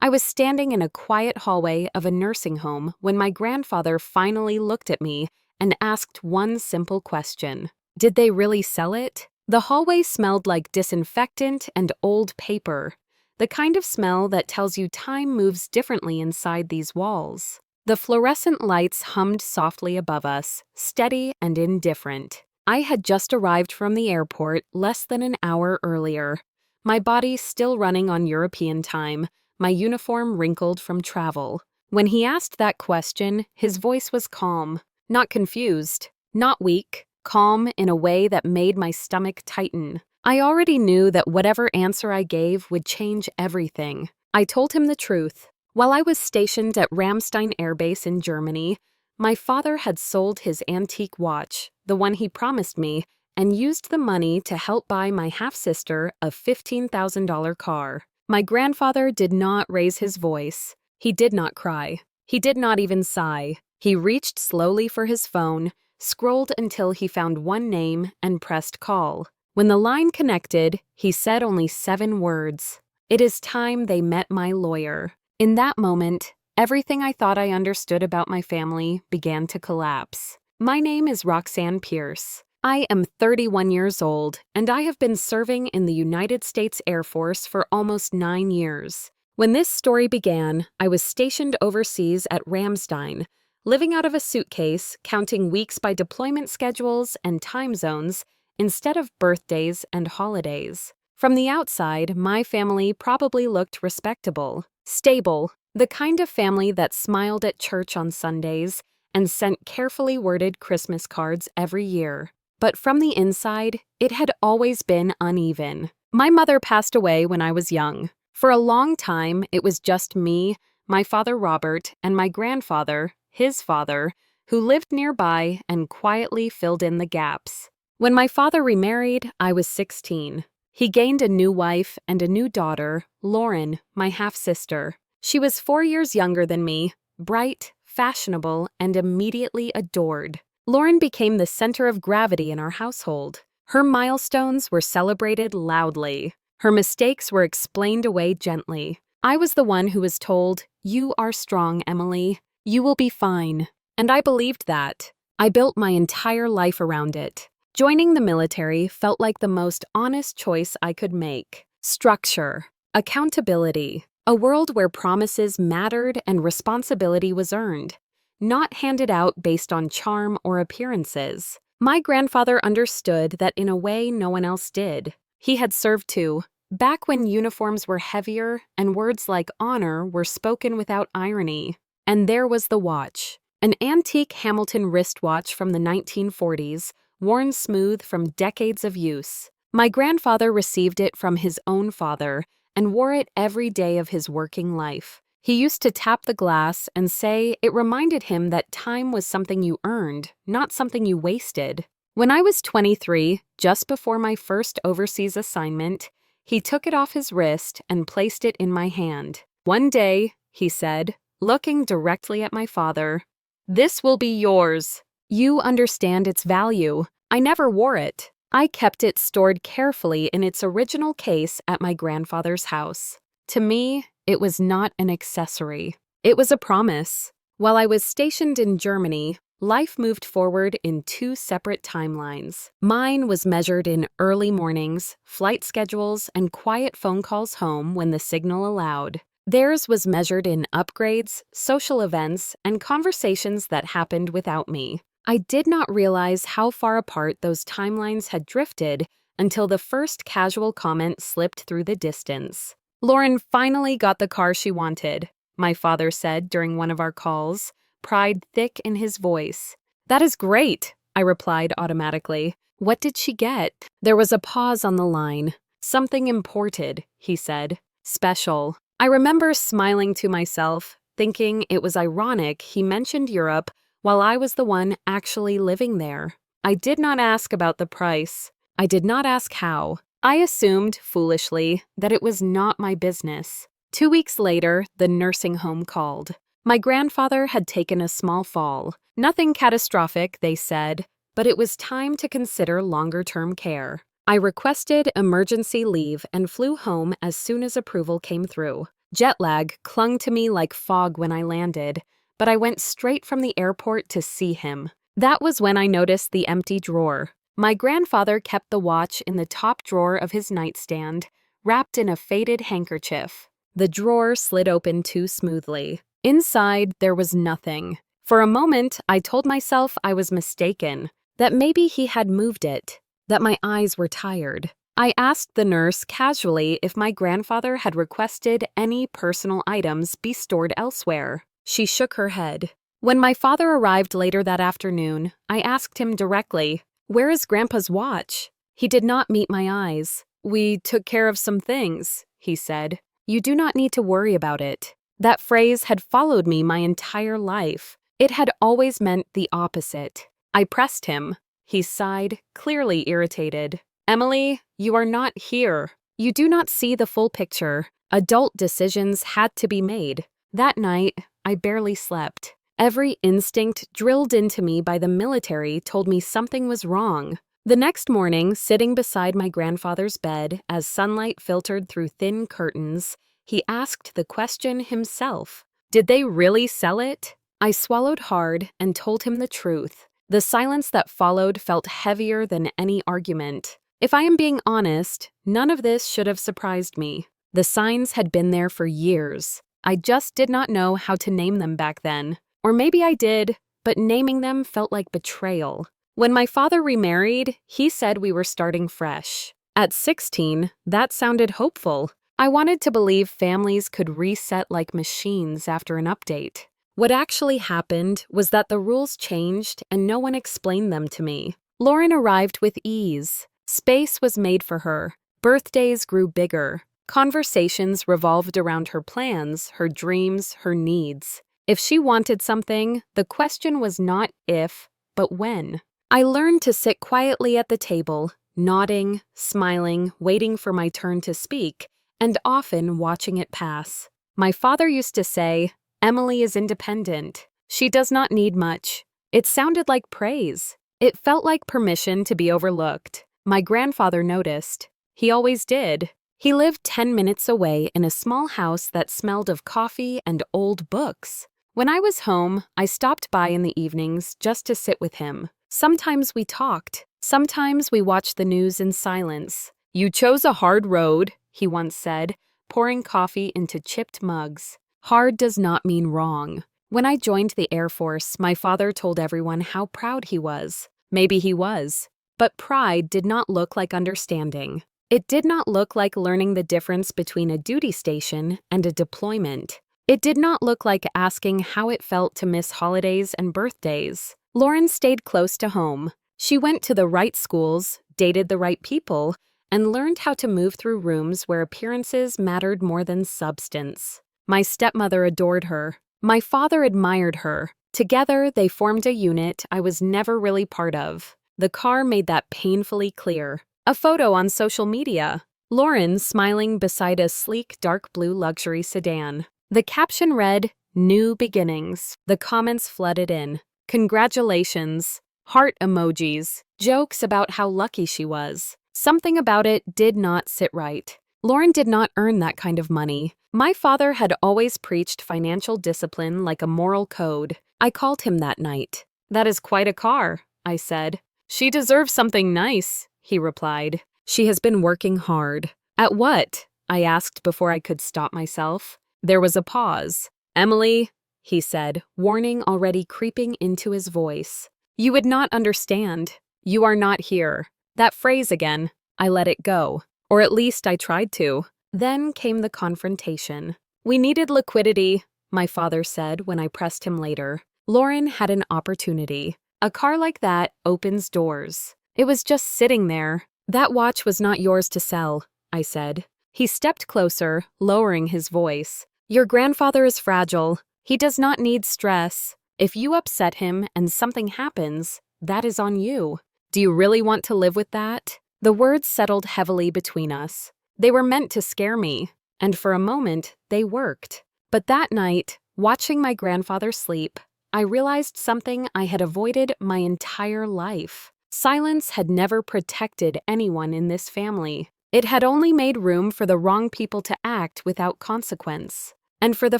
I was standing in a quiet hallway of a nursing home when my grandfather finally looked at me and asked one simple question. Did they really sell it? The hallway smelled like disinfectant and old paper, the kind of smell that tells you time moves differently inside these walls. The fluorescent lights hummed softly above us, steady and indifferent. I had just arrived from the airport less than an hour earlier, my body still running on European time, my uniform wrinkled from travel. When he asked that question, his voice was calm, not confused, not weak, calm in a way that made my stomach tighten. I already knew that whatever answer I gave would change everything. I told him the truth. While I was stationed at Ramstein Air Base in Germany, my father had sold his antique watch, the one he promised me, and used the money to help buy my half-sister a $15,000 car. My grandfather did not raise his voice. He did not cry. He did not even sigh. He reached slowly for his phone, scrolled until he found one name, and pressed call. When the line connected, he said only 7 words. "It is time they met my lawyer." In that moment, everything I thought I understood about my family began to collapse. My name is Roxanne Pierce. I am 31 years old, and I have been serving in the United States Air Force for almost 9 years. When this story began, I was stationed overseas at Ramstein, living out of a suitcase, counting weeks by deployment schedules and time zones instead of birthdays and holidays. From the outside, my family probably looked respectable, stable, the kind of family that smiled at church on Sundays and sent carefully worded Christmas cards every year. But from the inside, it had always been uneven. My mother passed away when I was young. For a long time, it was just me, my father Robert, and my grandfather, his father, who lived nearby and quietly filled in the gaps. When my father remarried, I was 16. He gained a new wife and a new daughter, Lauren, my half-sister. She was 4 years younger than me, bright, fashionable, and immediately adored. Lauren became the center of gravity in our household. Her milestones were celebrated loudly. Her mistakes were explained away gently. I was the one who was told, "You are strong, Emily. You will be fine." And I believed that. I built my entire life around it. Joining the military felt like the most honest choice I could make. Structure, accountability, a world where promises mattered and responsibility was earned, not handed out based on charm or appearances. My grandfather understood that in a way no one else did. He had served too, back when uniforms were heavier and words like honor were spoken without irony. And there was the watch, an antique Hamilton wristwatch from the 1940s, worn smooth from decades of use. My grandfather received it from his own father and wore it every day of his working life. He used to tap the glass and say it reminded him that time was something you earned, not something you wasted. When I was 23, just before my first overseas assignment, he took it off his wrist and placed it in my hand. "One day," he said, looking directly at my father, "this will be yours. You understand its value. I never wore it. I kept it stored carefully in its original case at my grandfather's house. To me, it was not an accessory. It was a promise. While I was stationed in Germany, life moved forward in 2 separate timelines. Mine was measured in early mornings, flight schedules, and quiet phone calls home when the signal allowed. Theirs was measured in upgrades, social events, and conversations that happened without me. I did not realize how far apart those timelines had drifted until the first casual comment slipped through the distance. "Lauren finally got the car she wanted," my father said during one of our calls, pride thick in his voice. "That is great," I replied automatically. "What did she get?" There was a pause on the line. "Something imported," he said. "Special." I remember smiling to myself, thinking it was ironic he mentioned Europe while I was the one actually living there. I did not ask about the price. I did not ask how. I assumed, foolishly, that it was not my business. 2 weeks later, the nursing home called. My grandfather had taken a small fall. Nothing catastrophic, they said, but it was time to consider longer-term care. I requested emergency leave and flew home as soon as approval came through. Jet lag clung to me like fog when I landed, but I went straight from the airport to see him. That was when I noticed the empty drawer. My grandfather kept the watch in the top drawer of his nightstand, wrapped in a faded handkerchief. The drawer slid open too smoothly. Inside, there was nothing. For a moment, I told myself I was mistaken, that maybe he had moved it, that my eyes were tired. I asked the nurse casually if my grandfather had requested any personal items be stored elsewhere. She shook her head. When my father arrived later that afternoon, I asked him directly, "Where is Grandpa's watch?" He did not meet my eyes. "We took care of some things," he said. "You do not need to worry about it." That phrase had followed me my entire life. It had always meant the opposite. I pressed him. He sighed, clearly irritated. "Emily, you are not here. You do not see the full picture. Adult decisions had to be made." That night, I barely slept. Every instinct drilled into me by the military told me something was wrong. The next morning, sitting beside my grandfather's bed as sunlight filtered through thin curtains, he asked the question himself. Did they really sell it? I swallowed hard and told him the truth. The silence that followed felt heavier than any argument. If I am being honest, none of this should have surprised me. The signs had been there for years. I just did not know how to name them back then. Or maybe I did, but naming them felt like betrayal. When my father remarried, he said we were starting fresh. At 16, that sounded hopeful. I wanted to believe families could reset like machines after an update. What actually happened was that the rules changed and no one explained them to me. Lauren arrived with ease. Space was made for her. Birthdays grew bigger. Conversations revolved around her plans, her dreams, her needs. If she wanted something, the question was not if, but when. I learned to sit quietly at the table, nodding, smiling, waiting for my turn to speak, and often watching it pass. My father used to say, "Emily is independent. She does not need much." It sounded like praise. It felt like permission to be overlooked. My grandfather noticed. He always did. He lived 10 minutes away in a small house that smelled of coffee and old books. When I was home, I stopped by in the evenings just to sit with him. Sometimes we talked. Sometimes we watched the news in silence. "You chose a hard road," he once said, pouring coffee into chipped mugs. Hard does not mean wrong. When I joined the Air Force, my father told everyone how proud he was. Maybe he was. But pride did not look like understanding. It did not look like learning the difference between a duty station and a deployment. It did not look like asking how it felt to miss holidays and birthdays. Lauren stayed close to home. She went to the right schools, dated the right people, and learned how to move through rooms where appearances mattered more than substance. My stepmother adored her. My father admired her. Together, they formed a unit I was never really part of. The car made that painfully clear. A photo on social media. Lauren smiling beside a sleek dark blue luxury sedan. The caption read, "New beginnings." The comments flooded in. Congratulations. Heart emojis. Jokes about how lucky she was. Something about it did not sit right. Lauren did not earn that kind of money. My father had always preached financial discipline like a moral code. I called him that night. "That is quite a car," I said. "She deserves something nice," he replied. "She has been working hard." "At what?" I asked before I could stop myself. There was a pause. "Emily," he said, warning already creeping into his voice. "You would not understand. You are not here." That phrase again. I let it go. Or at least I tried to. Then came the confrontation. "We needed liquidity," my father said when I pressed him later. Lauren had an opportunity. A car like that opens doors. It was just sitting there. "That watch was not yours to sell," I said. He stepped closer, lowering his voice. "Your grandfather is fragile. He does not need stress. If you upset him and something happens, that is on you. Do you really want to live with that?" The words settled heavily between us. They were meant to scare me, and for a moment, they worked. But that night, watching my grandfather sleep, I realized something I had avoided my entire life. Silence had never protected anyone in this family. It had only made room for the wrong people to act without consequence. And for the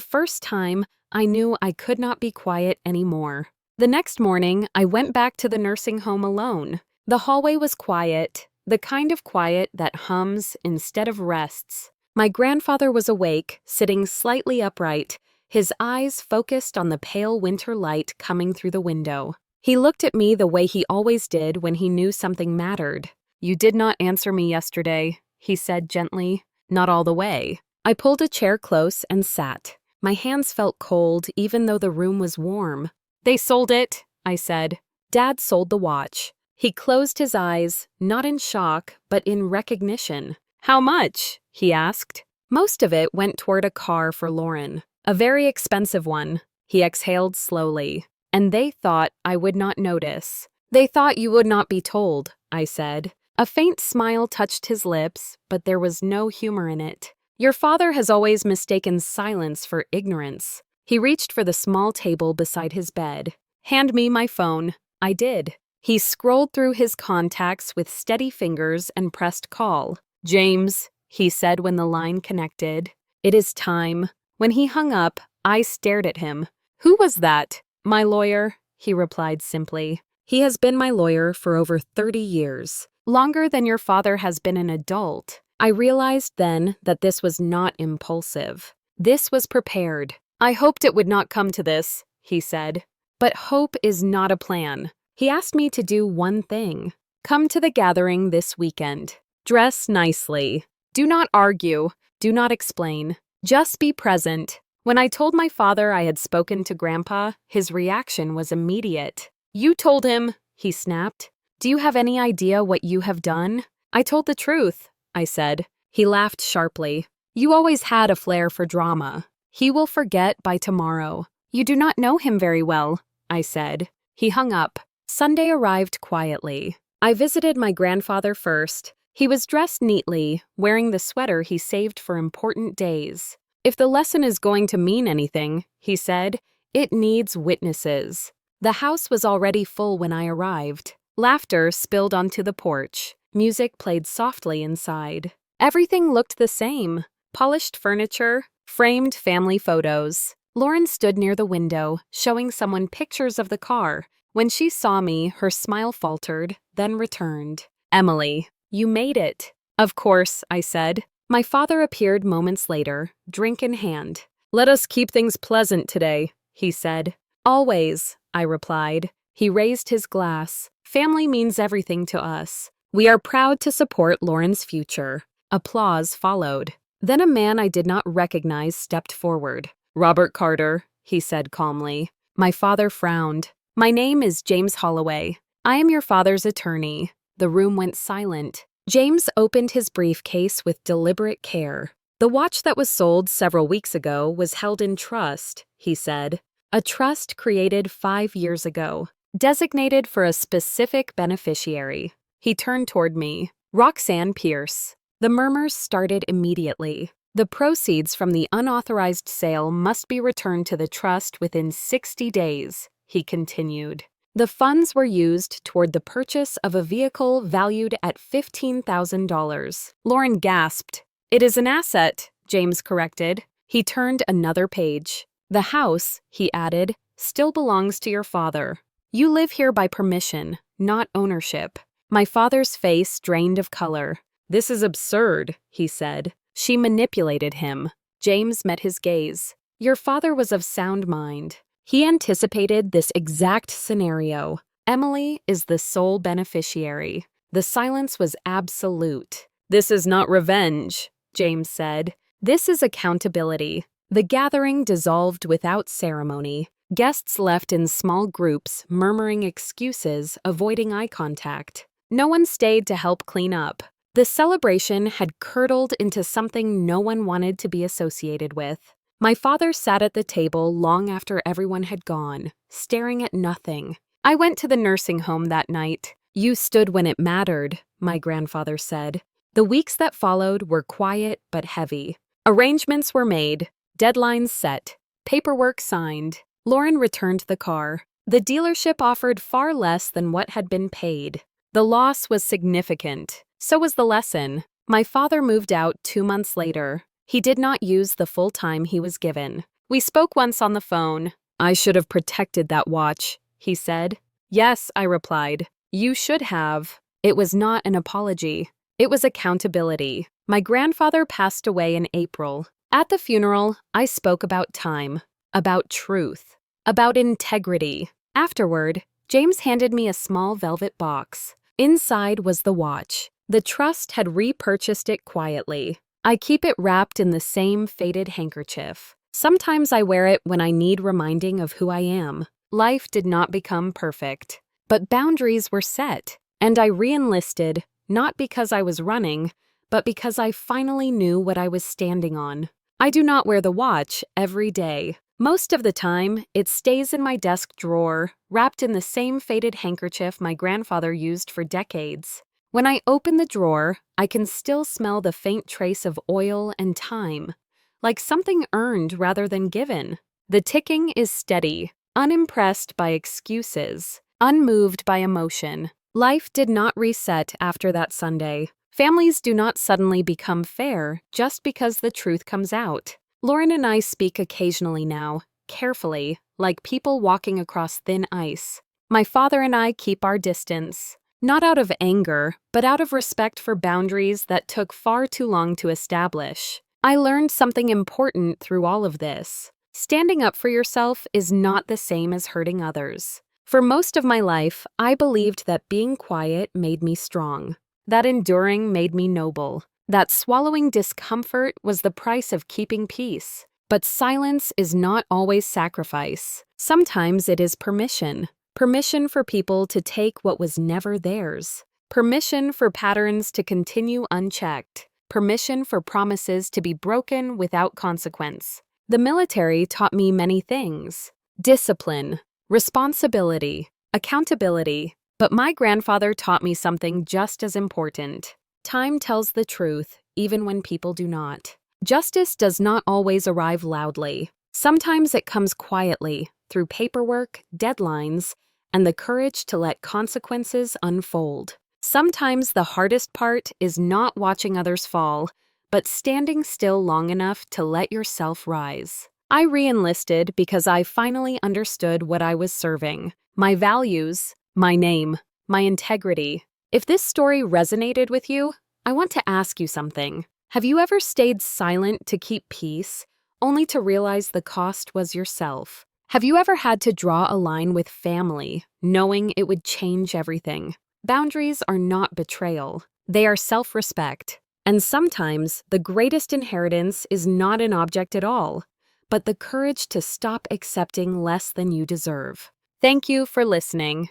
first time, I knew I could not be quiet anymore. The next morning, I went back to the nursing home alone. The hallway was quiet, the kind of quiet that hums instead of rests. My grandfather was awake, sitting slightly upright, his eyes focused on the pale winter light coming through the window. He looked at me the way he always did when he knew something mattered. "You did not answer me yesterday," he said gently. "Not all the way." I pulled a chair close and sat. My hands felt cold even though the room was warm. "They sold it," I said. "Dad sold the watch." He closed his eyes, not in shock, but in recognition. "How much?" he asked. "Most of it went toward a car for Lauren. A very expensive one." He exhaled slowly. "And they thought I would not notice." "They thought you would not be told," I said. A faint smile touched his lips, but there was no humor in it. "Your father has always mistaken silence for ignorance." He reached for the small table beside his bed. "Hand me my phone." I did. He scrolled through his contacts with steady fingers and pressed call. "James," he said when the line connected. "It is time." When he hung up, I stared at him. "Who was that?" "My lawyer," he replied simply. "He has been my lawyer for over 30 years. Longer than your father has been an adult." I realized then that this was not impulsive. This was prepared. "I hoped it would not come to this," he said. "But hope is not a plan." He asked me to do one thing. "Come to the gathering this weekend. Dress nicely. Do not argue. Do not explain. Just be present." When I told my father I had spoken to Grandpa, his reaction was immediate. "You told him," he snapped. "Do you have any idea what you have done?" "I told the truth," I said. He laughed sharply. "You always had a flair for drama. He will forget by tomorrow." "You do not know him very well," I said. He hung up. Sunday arrived quietly. I visited my grandfather first. He was dressed neatly, wearing the sweater he saved for important days. "If the lesson is going to mean anything," he said, "it needs witnesses." The house was already full when I arrived. Laughter spilled onto the porch. Music played softly inside. Everything looked the same. Polished furniture, framed family photos. Lauren stood near the window, showing someone pictures of the car. When she saw me, her smile faltered, then returned. "Emily, you made it." "Of course," I said. My father appeared moments later, drink in hand. "Let us keep things pleasant today," he said. "Always," I replied. He raised his glass. "Family means everything to us. We are proud to support Lauren's future." Applause followed. Then a man I did not recognize stepped forward. "Robert Carter," he said calmly. My father frowned. "My name is James Holloway. I am your father's attorney." The room went silent. James opened his briefcase with deliberate care. "The watch that was sold several weeks ago was held in trust," he said. "A trust created 5 years ago, designated for a specific beneficiary." He turned toward me. "Roxanne Pierce." The murmurs started immediately. "The proceeds from the unauthorized sale must be returned to the trust within 60 days, he continued. The funds were used toward the purchase of a vehicle valued at $15,000. Lauren gasped. "It is an asset," James corrected. He turned another page. "The house," he added, "still belongs to your father. You live here by permission, not ownership." My father's face drained of color. "This is absurd," he said. She manipulated him. James met his gaze. "Your father was of sound mind. He anticipated this exact scenario. Emily is the sole beneficiary." The silence was absolute. "This is not revenge," James said. "This is accountability." The gathering dissolved without ceremony. Guests left in small groups, murmuring excuses, avoiding eye contact. No one stayed to help clean up. The celebration had curdled into something no one wanted to be associated with. My father sat at the table long after everyone had gone, staring at nothing. "I went to the nursing home that night." "You stood when it mattered," my grandfather said. The weeks that followed were quiet but heavy. Arrangements were made, deadlines set, paperwork signed. Lauren returned the car. The dealership offered far less than what had been paid. The loss was significant. So was the lesson. My father moved out 2 months later. He did not use the full time he was given. We spoke once on the phone. "I should have protected that watch," he said. "Yes," I replied. "You should have." It was not an apology. It was accountability. My grandfather passed away in April. At the funeral, I spoke about time, about truth, about integrity. Afterward, James handed me a small velvet box. Inside was the watch. The trust had repurchased it quietly. I keep it wrapped in the same faded handkerchief. Sometimes I wear it when I need reminding of who I am. Life did not become perfect, but boundaries were set, and I re-enlisted, not because I was running, but because I finally knew what I was standing on. I do not wear the watch every day. Most of the time, it stays in my desk drawer, wrapped in the same faded handkerchief my grandfather used for decades. When I open the drawer, I can still smell the faint trace of oil and time, like something earned rather than given. The ticking is steady, unimpressed by excuses, unmoved by emotion. Life did not reset after that Sunday. Families do not suddenly become fair just because the truth comes out. Lauren and I speak occasionally now, carefully, like people walking across thin ice. My father and I keep our distance. Not out of anger, but out of respect for boundaries that took far too long to establish. I learned something important through all of this. Standing up for yourself is not the same as hurting others. For most of my life, I believed that being quiet made me strong, that enduring made me noble, that swallowing discomfort was the price of keeping peace. But silence is not always sacrifice. Sometimes it is permission. Permission for people to take what was never theirs. Permission for patterns to continue unchecked. Permission for promises to be broken without consequence. The military taught me many things: discipline, responsibility, accountability. But my grandfather taught me something just as important. Time tells the truth, even when people do not. Justice does not always arrive loudly. Sometimes it comes quietly, through paperwork, deadlines, and the courage to let consequences unfold. Sometimes the hardest part is not watching others fall, but standing still long enough to let yourself rise. I re-enlisted because I finally understood what I was serving: my values, my name, my integrity. If this story resonated with you, I want to ask you something. Have you ever stayed silent to keep peace, only to realize the cost was yourself? Have you ever had to draw a line with family, knowing it would change everything? Boundaries are not betrayal. They are self-respect. And sometimes the greatest inheritance is not an object at all, but the courage to stop accepting less than you deserve. Thank you for listening.